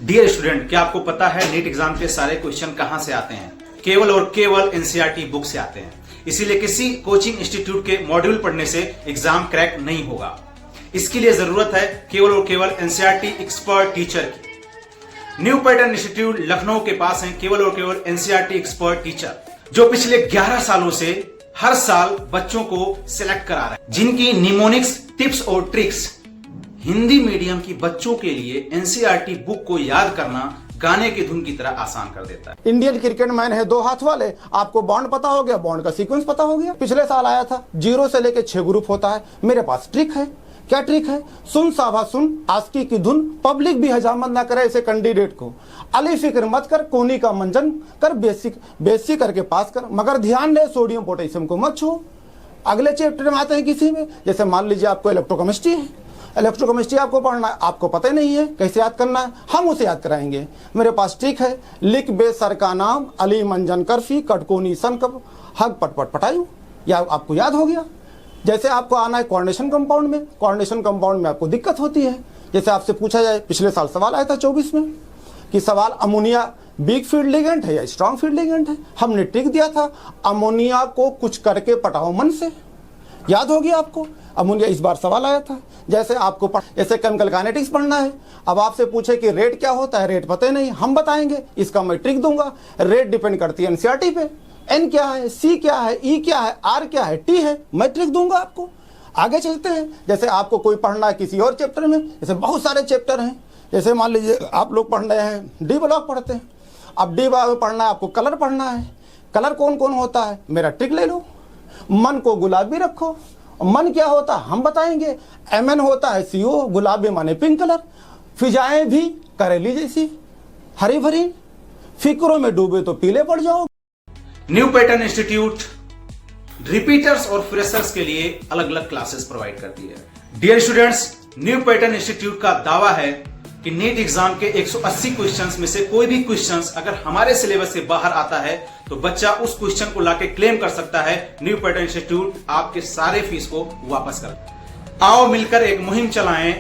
Dear student, क्या आपको पता है नीट एग्जाम के सारे क्वेश्चन कहां से आते हैं? केवल और केवल एनसीईआरटी बुक से आते हैं। इसीलिए किसी कोचिंग इंस्टीट्यूट के मॉड्यूल पढ़ने से एग्जाम क्रैक नहीं होगा। इसके लिए जरूरत है केवल और केवल एनसीईआरटी एक्सपर्ट टीचर की। न्यू पैटर्न इंस्टीट्यूट लखनऊ के पास है केवल और केवल एनसीईआरटी एक्सपर्ट टीचर, जो पिछले 11 सालों से हर साल बच्चों को सिलेक्ट करा रहे हैं, जिनकी निमोनिक्स टिप्स और ट्रिक्स हिंदी मीडियम की बच्चों के लिए एनसीईआरटी बुक को याद करना गाने की धुन की तरह आसान कर देता है। इंडियन क्रिकेट मैन है 2 हाथ वाले, आपको बॉन्ड पता हो गया, बॉन्ड का सीक्वेंस पता हो गया। पिछले साल आया था 0 से लेके 6 ग्रुप होता है। मेरे पास ट्रिक है। क्या ट्रिक है? सुन साभा सुन, आस्की की धुन, पब्लिक भी हजामत ना करे ऐसे कैंडिडेट को। अली फिक्र मत कर, कोनी का मंजन कर, बेसिक करके पास कर, मगर ध्यान दे सोडियम पोटेशियम को मत छो। अगले चैप्टर में आते हैं किसी में, जैसे मान लीजिए आपको इलेक्ट्रोकेमिस्ट्री है, इलेक्ट्रोकेमिस्ट्री आपको पढ़ना है, आपको पता ही नहीं है कैसे याद करना है, हम उसे याद कराएंगे। मेरे पास ट्रिक है, लिख बे सर का नाम, अली मंजन करफी, कटकोनी सन कब, हग पटपट पटायू, या आपको याद हो गया। जैसे आपको आना है कोऑर्डिनेशन कंपाउंड में, कोऑर्डिनेशन कंपाउंड में आपको दिक्कत होती है। जैसे आपसे पूछा जाए, पिछले साल सवाल आया था 24 में कि सवाल अमोनिया वीक फील्ड लिगेंड है या स्ट्रॉन्ग फील्ड लिगेंड है। हमने ट्रिक दिया था, अमोनिया को कुछ करके पटाओ मन से। याद होगी आपको, अमोनिया इस बार सवाल आया था। जैसे आपको जैसे केमिकल काइनेटिक्स पढ़ना है, अब आपसे पूछे कि रेट क्या होता है, रेट पता नहीं, हम बताएंगे, इसका मैं ट्रिक दूंगा। रेट डिपेंड करती है एनसीईआरटी पे, एन क्या है, सी क्या है, ई क्या है, आर क्या है, टी है, मैं ट्रिक दूंगा आपको। आगे चलते हैं, जैसे आपको कोई पढ़ना है किसी और चैप्टर में, जैसे बहुत सारे चैप्टर हैं, जैसे मान लीजिए आप लोग पढ़ रहे हैं डी ब्लॉक पढ़ते हैं। अब डी ब्लॉक में पढ़ना है आपको, कलर पढ़ना है। कलर कौन कौन होता है, मेरा ट्रिक ले लो। मन को गुलाबी रखो, मन क्या होता है हम बताएंगे। एमएन होता है सीओ, गुलाबी माने पिंक कलर। फिजाएं भी करेली जैसी हरी भरी, फिक्रों में डूबे तो पीले पड़ जाओ। न्यू पैटर्न इंस्टीट्यूट रिपीटर्स और फ्रेशर्स के लिए अलग अलग क्लासेस प्रोवाइड करती है। Dear students, new pattern institute का दावा है कि नीट एग्जाम के 180 क्वेश्चंस में से कोई भी क्वेश्चंस अगर हमारे सिलेबस से बाहर आता है तो बच्चा उस क्वेश्चन को लाके क्लेम कर सकता है। न्यू पैटर्न इंस्टीट्यूट आपके सारे फीस को वापस कर। आओ मिलकर एक मुहिम चलाएं,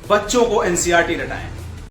बच्चों को एनसीईआरटी रटाएं।